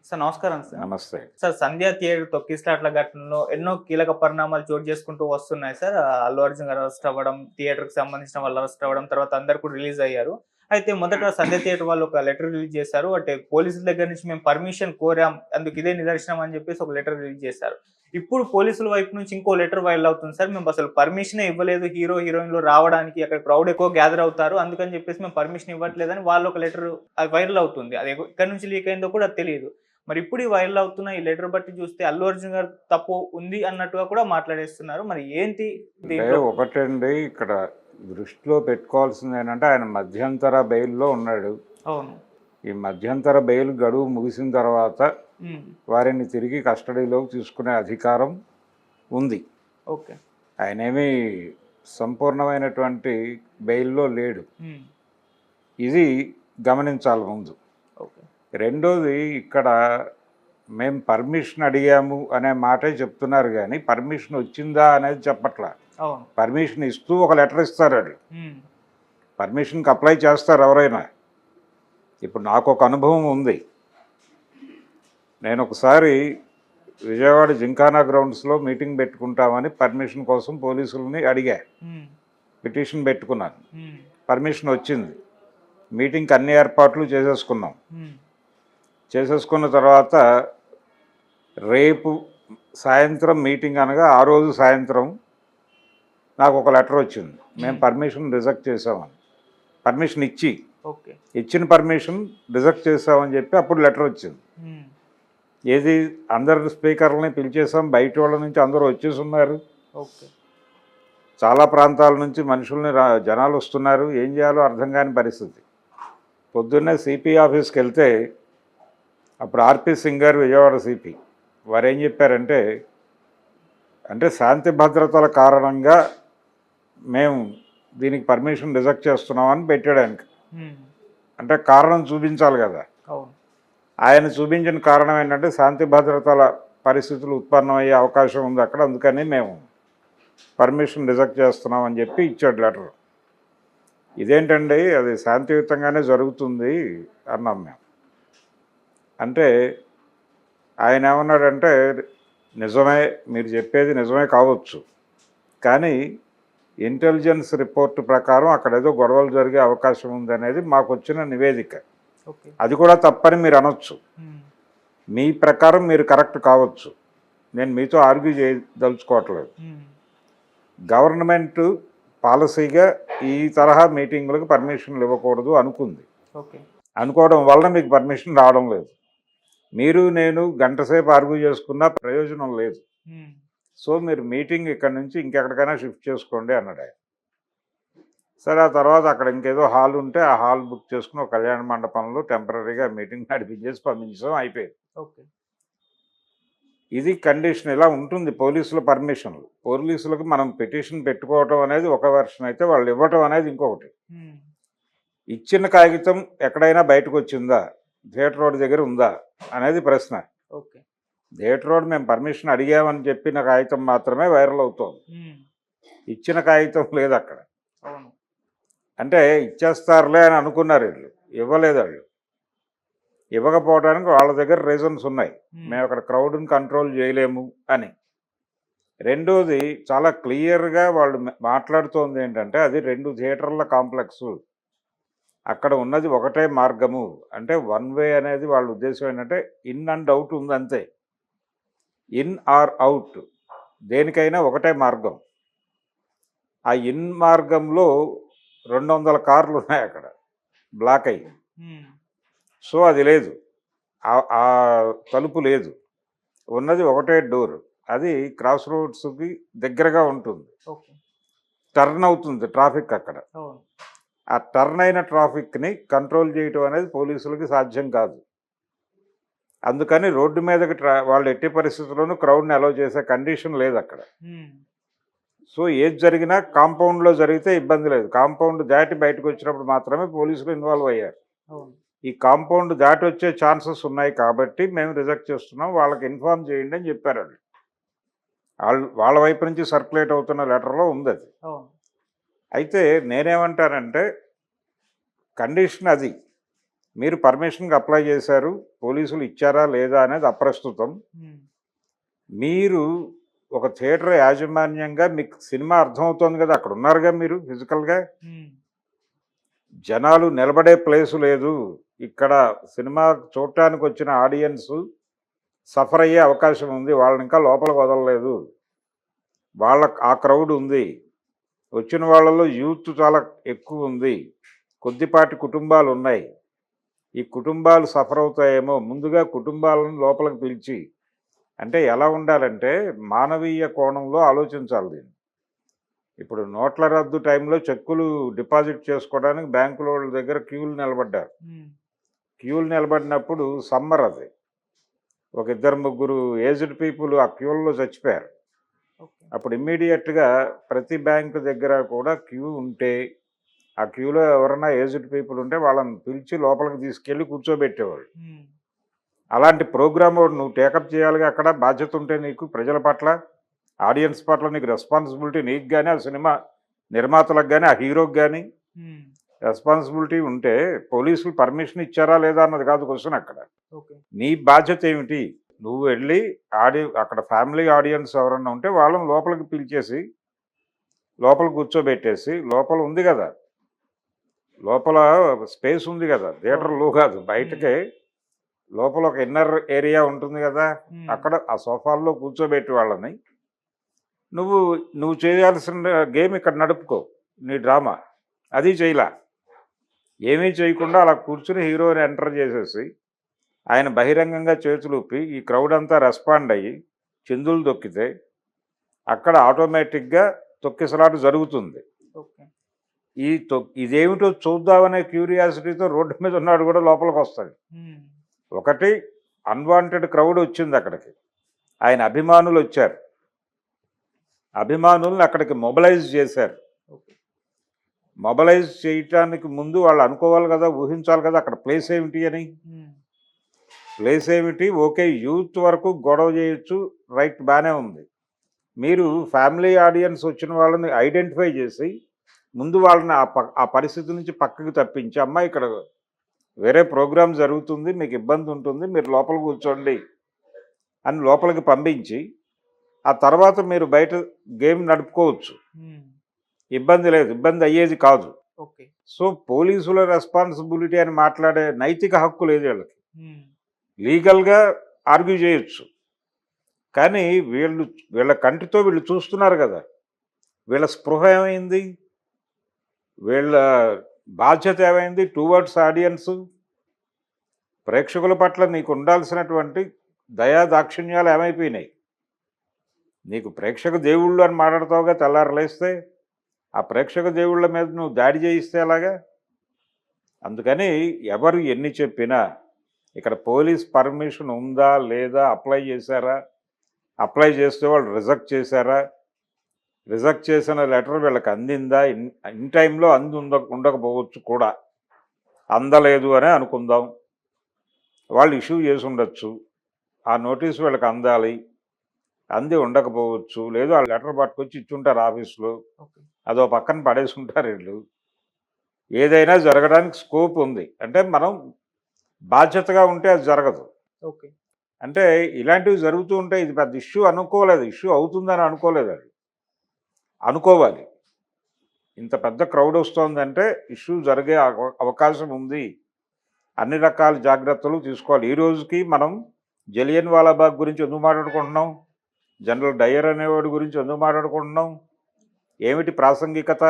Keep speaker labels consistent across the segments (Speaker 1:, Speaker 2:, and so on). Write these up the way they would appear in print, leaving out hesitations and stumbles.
Speaker 1: Sir నమస్కారం sir.
Speaker 2: నమస్తే.
Speaker 1: Sir 'సంధ్య theatre' తొక్కిసలాట్ల ఘటనలో ఎన్నో కీలక పరిణామాలు చోటు చేసుకుంటూ వస్తున్నాయి సార్. అల్లు అర్జున్ గారు అరెస్ట్ అవ్వడం, థియేటర్‌కి సంబంధించిన వాళ్ళు అరెస్ట్ అవ్వడం, తర్వాత అందరూ కూడా రిలీజ్ అయ్యారు. అయితే మొదట 'సంధ్య థియేటర్' వాళ్ళు ఒక లెటర్ రిలీజ్ చేశారు. అంటే పోలీసుల దగ్గర నుంచి మేము పర్మిషన్ కోరాం. అందుకు ఇదే నిదర్శనం అని చెప్పేసి ఒక లెటర్ రిలీజ్ చేశారు. ఇప్పుడు పోలీసుల వైపు నుంచి ఇంకో లెటర్ వైరల్ అవుతుంది సార్. మేము అసలు పర్మిషనే ఇవ్వలేదు హీరో, హీరోయిన్‌లు రావడానికి. అక్కడ క్రౌడ్ ఎక్కువ గ్యాదర్ అవుతారు. అందుకని చెప్పేసి మేము పర్మిషన్ ఇవ్వట్లేదని వాళ్ళు ఒక లెటర్ వైరల్ అవుతుంది. అది ఎక్కడి నుంచి లీక్ అయిందో కూడా తెలీదు. మరి ఇప్పుడు ఈ వైరల్ అవుతున్న ఈ లెటర్ బట్టి చూస్తే అల్లు అర్జున్ గారు తప్పు ఉంది అన్నట్టుగా కూడా మాట్లాడేస్తున్నారు. మరి ఏంటి దీంట్లో?
Speaker 2: ఒకటండి, ఇక్కడ దృష్టిలో పెట్టుకోవాల్సింది ఏంటంటే ఆయన మధ్యంతర బెయిల్లో ఉన్నాడు.
Speaker 1: అవును.
Speaker 2: ఈ మధ్యంతర బెయిల్ గడువు ముగిసిన తర్వాత వారిని తిరిగి కస్టడీలోకి తీసుకునే అధికారం ఉంది.
Speaker 1: ఓకే.
Speaker 2: ఆయనేమి సంపూర్ణమైనటువంటి బెయిల్లో లేడు. ఇది గమనించాలి ముందు.
Speaker 1: ఓకే.
Speaker 2: రెండోది, ఇక్కడ మేము పర్మిషన్ అడిగాము అనే మాటే చెప్తున్నారు, కానీ పర్మిషన్ వచ్చిందా అనేది చెప్పట్లా.
Speaker 1: అవును.
Speaker 2: పర్మిషన్ ఇస్తూ ఒక లెటర్ ఇస్తారు. వాళ్ళు పర్మిషన్కి అప్లై చేస్తారు ఎవరైనా. ఇప్పుడు నాకు ఒక అనుభవం ఉంది. నేను ఒకసారి విజయవాడ జింకానా గ్రౌండ్స్లో మీటింగ్ పెట్టుకుంటామని పర్మిషన్ కోసం పోలీసులని అడిగా. పిటిషన్ పెట్టుకున్నాను. పర్మిషన్ వచ్చింది. మీటింగ్కి అన్ని ఏర్పాట్లు చేసేసుకున్నాం. చేసేసుకున్న తర్వాత రేపు సాయంత్రం మీటింగ్ అనగా ఆ రోజు సాయంత్రం నాకు ఒక లెటర్ వచ్చింది. మేము పర్మిషన్ రిజెక్ట్ చేసామని. పర్మిషన్ ఇచ్చిన పర్మిషన్ రిజెక్ట్ చేసామని చెప్పి అప్పుడు లెటర్ వచ్చింది. ఏది, అందరు స్పీకర్లని పిలిచేసాం, బయట వాళ్ళ నుంచి అందరూ వచ్చేసి ఉన్నారు. చాలా ప్రాంతాల నుంచి మనుషుల్ని జనాలు వస్తున్నారు. ఏం చేయాలో అర్థం కాని పరిస్థితి. పొద్దున్నే సిపి ఆఫీస్కి వెళ్తే అప్పుడు ఆర్పి సింగ్ గారు, విజయవాడ సిపి, వారు ఏం చెప్పారంటే, అంటే శాంతి భద్రతల కారణంగా మేము దీనికి పర్మిషన్ రిజెక్ట్ చేస్తున్నామని పెట్టాడానికి. అంటే కారణం చూపించాలి కదా. ఆయన చూపించిన కారణం ఏంటంటే శాంతి భద్రతల పరిస్థితులు ఉత్పన్నమయ్యే అవకాశం ఉంది అక్కడ, అందుకని మేము పర్మిషన్ రిజెక్ట్ చేస్తున్నామని చెప్పి ఇచ్చాడు లెటర్. ఇదేంటండి, అది శాంతియుతంగానే జరుగుతుంది అన్నాం మేము. అంటే ఆయన ఏమన్నాడంటే, నిజమే, మీరు చెప్పేది నిజమే కావచ్చు, కానీ ఇంటెలిజెన్స్ రిపోర్ట్ ప్రకారం అక్కడ ఏదో గొడవలు జరిగే అవకాశం ఉందనేది మాకు వచ్చిన నివేదిక. అది కూడా తప్పని మీరు అనొచ్చు. మీ ప్రకారం మీరు కరెక్ట్ కావచ్చు. నేను మీతో ఆర్గ్యూ చేయదలుచుకోవట్లేదు. గవర్నమెంట్ పాలసీగా ఈ తరహా మీటింగులకు పర్మిషన్లు ఇవ్వకూడదు అనుకుంది. అనుకోవడం వలన మీకు పర్మిషన్ రావడం లేదు. మీరు నేను గంట సేపు ఆర్గ్యూ చేసుకున్నా ప్రయోజనం లేదు. సో మీరు మీటింగ్ ఇక్కడి నుంచి ఇంకెక్కడికైనా షిఫ్ట్ చేసుకోండి అన్నాడు ఆయన. సరే, ఆ తర్వాత అక్కడ ఇంకేదో హాల్ ఉంటే ఆ హాల్ బుక్ చేసుకుని ఒక కళ్యాణ మండపంలో టెంపరీగా మీటింగ్ నడిపించేసి పంపించాం, అయిపోయింది. ఇది కండిషన్. ఇలా ఉంటుంది పోలీసుల పర్మిషన్లు. పోలీసులకు మనం పిటిషన్ పెట్టుకోవటం అనేది ఒక వెర్షన్ అయితే, వాళ్ళు ఇవ్వటం అనేది ఇంకొకటి. ఇచ్చిన కాగితం ఎక్కడైనా బయటకు వచ్చిందా, థియేటర్ రోడ్ దగ్గర ఉందా అనేది ప్రశ్న. థియేటర్ రోడ్ మేము పర్మిషన్ అడిగామని చెప్పిన కాగితం మాత్రమే వైరల్ అవుతోంది. ఇచ్చిన కాగితం లేదు అక్కడ. అంటే ఇచ్చేస్తారులే అని అనుకున్నారు వీళ్ళు, ఇవ్వలేదు. వాళ్ళు ఇవ్వకపోవడానికి వాళ్ళ దగ్గర రీజన్స్ ఉన్నాయి. మేము అక్కడ క్రౌడ్ని కంట్రోల్ చేయలేము అని. రెండోది, చాలా క్లియర్గా వాళ్ళు మాట్లాడుతోంది ఏంటంటే, అది 2 థియేటర్ల కాంప్లెక్స్, అక్కడ ఉన్నది ఒకటే మార్గము. అంటే వన్ వే అనేది వాళ్ళ ఉద్దేశం ఏంటంటే ఇన్ అండ్ అవుట్ ఉంది అంతే. ఇన్ ఆర్ అవుట్ దేనికైనా ఒకటే మార్గం. ఆ ఇన్ మార్గంలో 200 కార్లు ఉన్నాయి అక్కడ బ్లాక్ అయ్యి. సో అది లేదు, ఆ తలుపు లేదు. ఉన్నది ఒకటే డోర్. అది క్రాస్ రోడ్స్కి దగ్గరగా ఉంటుంది. టర్న్ అవుతుంది ట్రాఫిక్ అక్కడ. ఆ టర్న్ అయిన ట్రాఫిక్ని కంట్రోల్ చేయటం అనేది పోలీసులకి సాధ్యం కాదు. అందుకని రోడ్డు మీదకి వాళ్ళు ఎట్టి పరిస్థితుల్లోనూ క్రౌడ్ని అలౌ చేసే కండిషన్ లేదు అక్కడ. సో ఏది జరిగినా కాంపౌండ్లో జరిగితే ఇబ్బంది లేదు. కాంపౌండ్ దాటి బయటకు వచ్చినప్పుడు మాత్రమే పోలీసులు ఇన్వాల్వ్ అయ్యారు. ఈ కాంపౌండ్ దాటి వచ్చే ఛాన్సెస్ ఉన్నాయి కాబట్టి మేము రిజెక్ట్ చేస్తున్నాం, వాళ్ళకి ఇన్ఫార్మ్ చేయండి అని చెప్పారు. వాళ్ళ వైపు నుంచి సర్క్యులేట్ అవుతున్న లెటర్లో ఉంది అది. అయితే నేనేమంటానంటే, కండిషన్ అది. మీరు పర్మిషన్కి అప్లై చేశారు, పోలీసులు ఇచ్చారా లేదా అనేది అప్రస్తుతం. మీరు ఒక థియేటర్ యాజమాన్యంగా మీకు సినిమా అర్థమవుతోంది కదా, అక్కడ ఉన్నారుగా మీరు ఫిజికల్గా. జనాలు నిలబడే ప్లేసు లేదు ఇక్కడ. సినిమా చూడటానికి వచ్చిన ఆడియన్స్ సఫర్ అయ్యే అవకాశం ఉంది. వాళ్ళని ఇంకా లోపలికి వదలలేదు. ఆ క్రౌడ్ ఉంది. వచ్చిన వాళ్ళలో యూత్ చాలా ఎక్కువ ఉంది. కొద్దిపాటి కుటుంబాలు ఉన్నాయి. ఈ కుటుంబాలు సఫర్ అవుతాయేమో, ముందుగా కుటుంబాలను లోపలికి పిలిచి, అంటే ఎలా ఉండాలంటే మానవీయ కోణంలో ఆలోచించాలి దీన్ని. ఇప్పుడు నోట్ల రద్దు టైంలో చెక్కులు డిపాజిట్ చేసుకోవడానికి బ్యాంకుల వాళ్ళ దగ్గర క్యూలు నిలబడ్డారు. క్యూలు నిలబడినప్పుడు సమ్మర్ అది, ఒక 2-3 ఏజ్డ్ పీపుల్ ఆ క్యూల్లో చచ్చిపోయారు. అప్పుడు ఇమ్మీడియట్గా ప్రతి బ్యాంకు దగ్గర కూడా క్యూ ఉంటే, ఆ క్యూలో ఎవరైనా ఏజ్డ్ పీపుల్ ఉంటే వాళ్ళని పిలిచి లోపలికి తీసుకెళ్ళి కూర్చోబెట్టేవాళ్ళు. అలాంటి ప్రోగ్రామ్ నువ్వు టేకప్ చేయాలిగా. అక్కడ బాధ్యత ఉంటే నీకు ప్రజల పట్ల, ఆడియన్స్ పట్ల నీకు రెస్పాన్సిబిలిటీ, నీకు కానీ, ఆ సినిమా నిర్మాతలకు కానీ, ఆ హీరోకి కానీ రెస్పాన్సిబిలిటీ ఉంటే పోలీసులు పర్మిషన్ ఇచ్చారా లేదా అన్నది కాదు క్వశ్చన్. అక్కడ నీ బాధ్యత ఏమిటి? నువ్వు వెళ్ళి అక్కడ ఫ్యామిలీ ఆడియన్స్ ఎవరన్నా ఉంటే వాళ్ళని లోపలికి పిలిచేసి లోపల కూర్చోబెట్టేసి, లోపల ఉంది కదా, లోపల స్పేస్ ఉంది కదా, థియేటర్లో కాదు బయటకే, లోపల ఒక ఇన్నర్ ఏరియా ఉంటుంది కదా, అక్కడ ఆ సోఫాల్లో కూర్చోబెట్టి వాళ్ళని నువ్వు చేయాల్సిన గేమ్ ఇక్కడ నడుపుకో, నీ డ్రామా. అది చేయలా. ఏమీ చేయకుండా అలా కూర్చుని హీరోని ఎంటర్ చేసేసి ఆయన బహిరంగంగా చేతులు ఊపి ఈ క్రౌడ్ అంతా రెస్పాండ్ అయ్యి చిందులు దొక్కితే అక్కడ ఆటోమేటిక్గా తొక్కిసలాట జరుగుతుంది. ఇదేమిటో చూద్దామనే క్యూరియాసిటీతో రోడ్డు మీద ఉన్నాడు కూడా లోపలికి వస్తాడు. ఒకటి అన్వాంటెడ్ క్రౌడ్ వచ్చింది అక్కడికి, ఆయన అభిమానులు వచ్చారు, అభిమానుల్ని అక్కడికి మొబలైజ్ చేశారు. మొబలైజ్ చేయటానికి ముందు వాళ్ళు అనుకోవాలి కదా, ఊహించాలి కదా అక్కడ ప్లేస్ ఏమిటి అని. ప్లేస్ ఏమిటి, ఓకే, యూత్ వరకు గొడవ చేయొచ్చు, రైట్, బాగానే ఉంది. మీరు ఫ్యామిలీ ఆడియన్స్ వచ్చిన వాళ్ళని ఐడెంటిఫై చేసి ముందు వాళ్ళని ఆ పరిస్థితి నుంచి పక్కకి తప్పించి, అమ్మ ఇక్కడ వేరే ప్రోగ్రామ్ జరుగుతుంది, మీకు ఇబ్బంది ఉంటుంది, మీరు లోపల కూర్చోండి అని లోపలికి పంపించి, ఆ తర్వాత మీరు బయట గేమ్ నడుపుకోవచ్చు, ఇబ్బంది లేదు, ఇబ్బంది అయ్యేది కాదు. సో పోలీసుల రెస్పాన్సిబిలిటీ అని మాట్లాడే నైతిక హక్కు లేదు వీళ్ళకి. లీగల్గా ఆర్గ్యూ చేయొచ్చు, కానీ వీళ్ళ కంటితో వీళ్ళు చూస్తున్నారు కదా, వీళ్ళ స్పృహ ఏమైంది, వీళ్ళ బాధ్యత ఏమైంది టువర్డ్స్ ఆడియన్స్. ప్రేక్షకుల పట్ల నీకు ఉండాల్సినటువంటి దయా దాక్షిణ్యాలు ఏమైపోయినాయి. నీకు ప్రేక్షక దేవుళ్ళు అని మాట్లాడతావుగా, తెల్లారలేస్తే ఆ ప్రేక్షక దేవుళ్ళ మీద నువ్వు దాడి చేయిస్తే ఎలాగా. అందుకని ఎవరు ఎన్ని చెప్పినా ఇక్కడ పోలీస్ పర్మిషన్ ఉందా లేదా, అప్లై చేశారా, అప్లై చేస్తే వాళ్ళు రిజెక్ట్ చేశారా, రిజెక్ట్ చేసిన లెటర్ వీళ్ళకి అందిందా, ఇన్ టైంలో ఉండకపోవచ్చు కూడా, అందలేదు అని అనుకుందాం, వాళ్ళు ఇష్యూ చేసి ఉండొచ్చు, ఆ నోటీసు వీళ్ళకి అందాలి, అంది ఉండకపోవచ్చు, లేదు ఆ లెటర్ పట్టుకొచ్చి ఇచ్చుంటారు ఆఫీస్లో, అదో పక్కన పడేసి ఉంటారు వీళ్ళు. ఏదైనా జరగడానికి స్కోప్ ఉంది, అంటే మనం బాధ్యతగా ఉంటే అది జరగదు. అంటే ఇలాంటివి జరుగుతూ ఉంటే ఇది పెద్ద ఇష్యూ అనుకోలేదు, ఇష్యూ అవుతుందని అనుకోలేదు. అది అనుకోవాలి, ఇంత పెద్ద క్రౌడ్ వస్తుందంటే ఇష్యూ జరిగే అవకాశం ఉంది, అన్ని రకాల జాగ్రత్తలు తీసుకోవాలి. ఈ రోజుకి మనం జలియన్ వాలాబాగ్ గురించి ఎందుకు మాట్లాడుకుంటున్నాం, జనరల్ డయర్ అనేవాడి గురించి ఎందుకు మాట్లాడుకుంటున్నాం, ఏమిటి ప్రాసంగికత?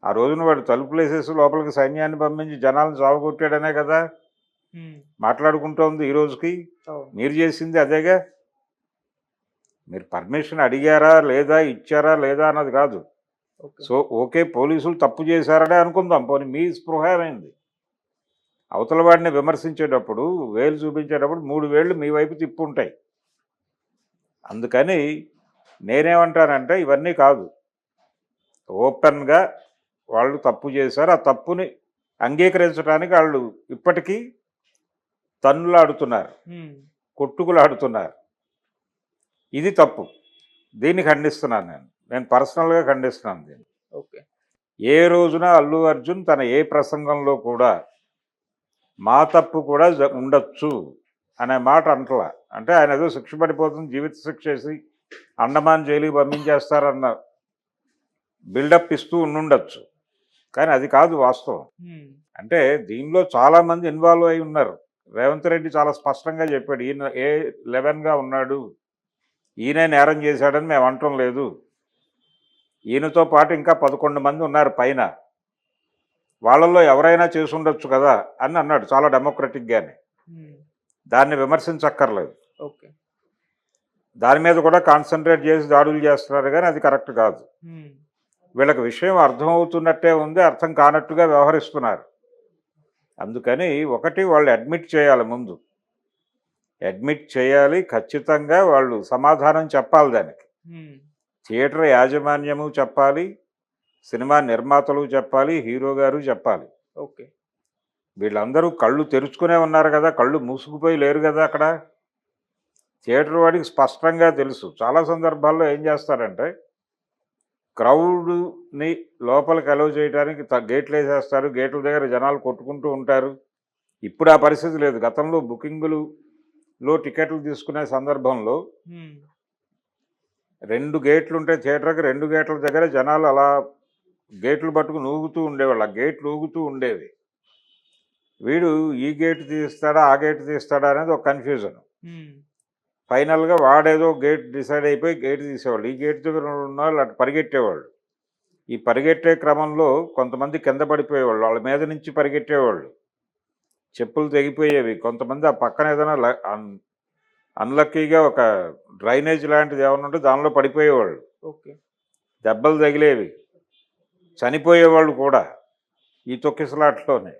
Speaker 2: ఆ రోజున వాడు తలుపులు వేసేసి లోపలికి సైన్యాన్ని పంపించి జనాలను సాగుకొట్టాడనే కదా మాట్లాడుకుంటోంది ఈ రోజుకి. మీరు చేసింది అదేగా. మీరు పర్మిషన్ అడిగారా లేదా, ఇచ్చారా లేదా అన్నది కాదు. సో ఓకే, పోలీసులు తప్పు చేశారనే అనుకుందాం, పోనీ మీ స్పృహ ఏమైంది. అవతల వాడిని విమర్శించేటప్పుడు, వేలు చూపించేటప్పుడు 3 వేళ్ళు మీ వైపు తిప్పుంటాయి. అందుకని నేనేమంటానంటే ఇవన్నీ కాదు, ఓపెన్గా వాళ్ళు తప్పు చేశారు, ఆ తప్పుని అంగీకరించడానికి వాళ్ళు ఇప్పటికీ తన్నులాడుతున్నారు, కొట్టుకులాడుతున్నారు. ఇది తప్పు, దీన్ని ఖండిస్తున్నాను నేను పర్సనల్గా ఖండిస్తున్నాను దీన్ని. ఏ రోజున అల్లు అర్జున్ తన ఏ ప్రసంగంలో కూడా మా తప్పు కూడా ఉండొచ్చు అనే మాట అంటలా. అంటే ఆయన ఏదో శిక్ష పడిపోతుంది, జీవిత శిక్ష వేసి అండమాన్ జైలుకి పంపించేస్తారన్న బిల్డప్ ఇస్తూ ఉండుండొచ్చు. కానీ అది కాదు వాస్తవం. అంటే దీనిలో చాలామంది ఇన్వాల్వ్ అయి ఉన్నారు. రేవంత్ రెడ్డి చాలా స్పష్టంగా చెప్పాడు, ఈయన A11గా ఉన్నాడు, ఈయనే నేరం చేశాడని మేము అంటం లేదు, ఈయనతో పాటు ఇంకా 11 మంది ఉన్నారు పైన, వాళ్ళల్లో ఎవరైనా చేసి ఉండొచ్చు కదా అని అన్నాడు చాలా డెమోక్రటిక్గానే. దాన్ని విమర్శించక్కర్లేదు.
Speaker 1: ఓకే.
Speaker 2: దాని మీద కూడా కాన్సన్ట్రేట్ చేసి దాడులు చేస్తున్నారు, కానీ అది కరెక్ట్ కాదు. వీళ్ళకి విషయం అర్థమవుతున్నట్టే ఉంది, అర్థం కానట్టుగా వ్యవహరిస్తున్నారు. అందుకని ఒకటి వాళ్ళు అడ్మిట్ చేయాలి, ముందు అడ్మిట్ చేయాలి, ఖచ్చితంగా వాళ్ళు సమాధానం చెప్పాలి దానికి. థియేటర్ యాజమాన్యము చెప్పాలి, సినిమా నిర్మాతలు చెప్పాలి, హీరో గారు చెప్పాలి.
Speaker 1: ఓకే.
Speaker 2: వీళ్ళందరూ కళ్ళు తెరుచుకునే ఉన్నారు కదా, కళ్ళు మూసుకుపోయి లేరు కదా అక్కడ. థియేటర్ వాడికి స్పష్టంగా తెలుసు. చాలా సందర్భాల్లో ఏం చేస్తారంటే క్రౌడ్ని లోపలికి అలౌ చేయడానికి గేట్లు వేసేస్తారు, గేట్ల దగ్గర జనాలు కొట్టుకుంటూ ఉంటారు. ఇప్పుడు ఆ పరిస్థితి లేదు. గతంలో బుకింగులలో టికెట్లు తీసుకునే సందర్భంలో 2 గేట్లు ఉంటే థియేటర్కి 2 గేట్ల దగ్గర జనాలు అలా గేట్లు పట్టుకుని ఊగుతూ ఉండేవాళ్ళు. ఆ గేట్లు ఊగుతూ ఉండేవి. వీడు ఈ గేటు తీస్తాడా ఆ గేటు తీస్తాడా అనేది ఒక కన్ఫ్యూజన్. ఫైనల్గా వాడేదో గేట్ డిసైడ్ అయిపోయి గేటు తీసేవాళ్ళు. ఈ గేట్ దగ్గర ఉన్న వాళ్ళు అటు పరిగెట్టేవాళ్ళు. ఈ పరిగెట్టే క్రమంలో కొంతమంది కింద పడిపోయేవాళ్ళు, వాళ్ళ మీద నుంచి పరిగెట్టేవాళ్ళు, చెప్పులు తెగిపోయేవి. కొంతమంది ఆ పక్కన ఏదైనా అన్లక్కీగా ఒక డ్రైనేజ్ లాంటిది ఏమన్నా ఉంటే దానిలో పడిపోయేవాళ్ళు.
Speaker 1: ఓకే.
Speaker 2: దెబ్బలు తగిలేవి, చనిపోయేవాళ్ళు కూడా ఈ తొక్కిసలాట్లోనే.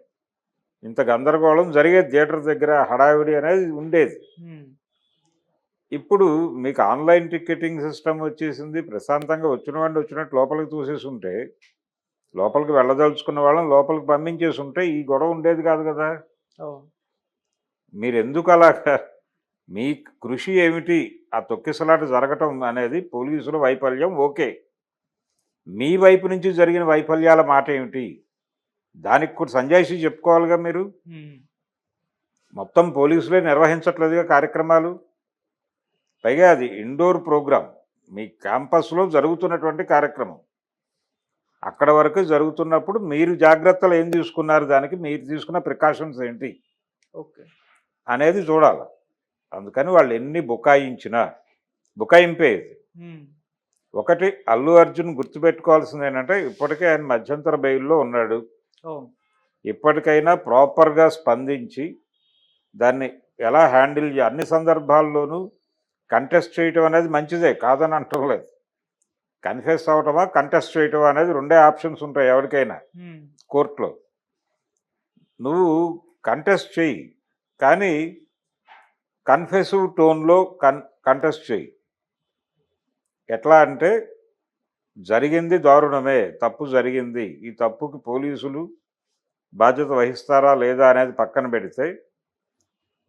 Speaker 2: ఇంత గందరగోళం జరిగేది థియేటర్ దగ్గర, హడావిడి అనేది ఉండేది. ఇప్పుడు మీకు ఆన్లైన్ టికెటింగ్ సిస్టమ్ వచ్చేసింది. ప్రశాంతంగా వచ్చిన వాడిని వచ్చినట్టు లోపలికి తోసేసి ఉంటే, లోపలికి వెళ్ళదలుచుకున్న వాళ్ళని లోపలికి పంపించేసి ఉంటే ఈ గొడవ ఉండేది కాదు కదా. మీరు ఎందుకు అలాగా, మీ కృషి ఏమిటి? ఆ తొక్కిసలాట జరగటం అనేది పోలీసుల వైఫల్యం, ఓకే. మీ వైపు నుంచి జరిగిన వైఫల్యాల మాట ఏమిటి? దానికి కూడా సంజాయిషీ చెప్పుకోవాలిగా మీరు. మొత్తం పోలీసులే నిర్వహించట్లేదుగా కార్యక్రమాలు. పైగా అది ఇండోర్ ప్రోగ్రాం, మీ క్యాంపస్లో జరుగుతున్నటువంటి కార్యక్రమం. అక్కడ వరకు జరుగుతున్నప్పుడు మీరు జాగ్రత్తలు ఏం తీసుకున్నారు, దానికి మీరు తీసుకున్న ప్రికాషన్స్ ఏంటి
Speaker 1: ఓకే
Speaker 2: అనేది చూడాలి. అందుకని వాళ్ళు ఎన్ని బుకాయింపే ఇది. ఒకటి అల్లు అర్జున్ గుర్తుపెట్టుకోవాల్సింది ఏంటంటే, ఇప్పటికే ఆయన మధ్యంతర బెయిల్లో ఉన్నాడు. ఇప్పటికైనా ప్రాపర్గా స్పందించి దాన్ని ఎలా హ్యాండిల్ అన్ని సందర్భాల్లోనూ కంటెస్ట్ చేయటం అనేది మంచిదే, కాదని అంటలేదు. కన్ఫెస్ అవటమా కంటెస్ట్ చేయటమా అనేది 2 ఆప్షన్స్ ఉంటాయి ఎవరికైనా కోర్టులో. నువ్వు కంటెస్ట్ చెయ్యి, కానీ కన్ఫెసివ్ టోన్లో కంటెస్ట్ చెయ్యి. ఎట్లా అంటే, జరిగింది దారుణమే, తప్పు జరిగింది, ఈ తప్పుకి పోలీసులు బాధ్యత వహిస్తారా లేదా అనేది పక్కన పెడితే,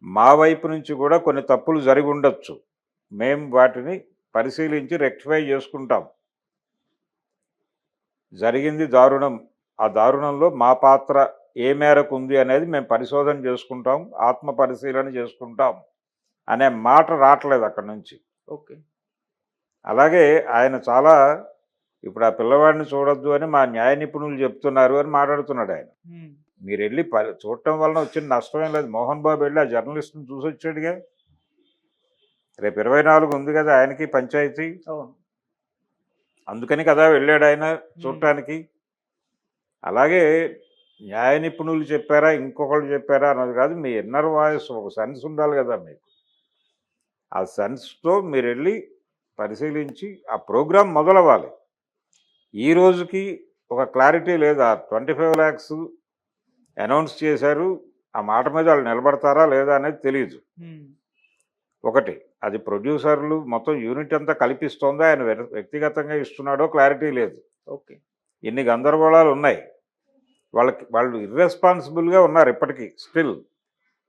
Speaker 2: మా వైపు నుంచి కూడా కొన్ని తప్పులు జరిగి ఉండొచ్చు, మేము వాటిని పరిశీలించి రెక్టిఫై చేసుకుంటాం. జరిగింది దారుణం, ఆ దారుణంలో మా పాత్ర ఏ మేరకు ఉంది అనేది మేము పరిశోధన చేసుకుంటాం, ఆత్మ పరిశీలన చేసుకుంటాం అనే మాట రావట్లేదు అక్కడి నుంచి.
Speaker 1: ఓకే.
Speaker 2: అలాగే ఆయన చాలా, ఇప్పుడు ఆ పిల్లవాడిని చూడొద్దు అని మా న్యాయ నిపుణులు చెప్తున్నారు అని మాట్లాడుతున్నాడు ఆయన. మీరు వెళ్ళి చూడటం వలన వచ్చిన నష్టమేం లేదు. మోహన్ బాబు వెళ్ళి ఆ జర్నలిస్ట్ని చూసి వచ్చాడుగా. రేపు 24 ఉంది కదా ఆయనకి పంచాయతీ, అందుకని కదా వెళ్ళాడు ఆయన చూడటానికి. అలాగే న్యాయ నిపుణులు చెప్పారా ఇంకొకళ్ళు చెప్పారా అన్నది కాదు, మీ ఇన్నర్ వాయిస్ ఒక సెన్స్ ఉండాలి కదా మీకు. ఆ సెన్స్తో మీరు వెళ్ళి పరిశీలించి ఆ ప్రోగ్రాం మొదలవ్వాలి. ఈ రోజుకి ఒక క్లారిటీ లేదా, 25 lakhs అనౌన్స్ చేశారు, ఆ మాట మీద వాళ్ళు నిలబడతారా లేదా అనేది తెలియదు. ఒకటి, అది ప్రొడ్యూసర్లు మొత్తం యూనిట్ అంతా కల్పిస్తోందా, ఆయన వ్యక్తిగతంగా ఇస్తున్నాడో క్లారిటీ లేదు.
Speaker 1: ఓకే.
Speaker 2: ఇన్ని గందరగోళాలు ఉన్నాయి. వాళ్ళు ఇర్రెస్పాన్సిబుల్గా ఉన్నారు ఇప్పటికీ స్టిల్.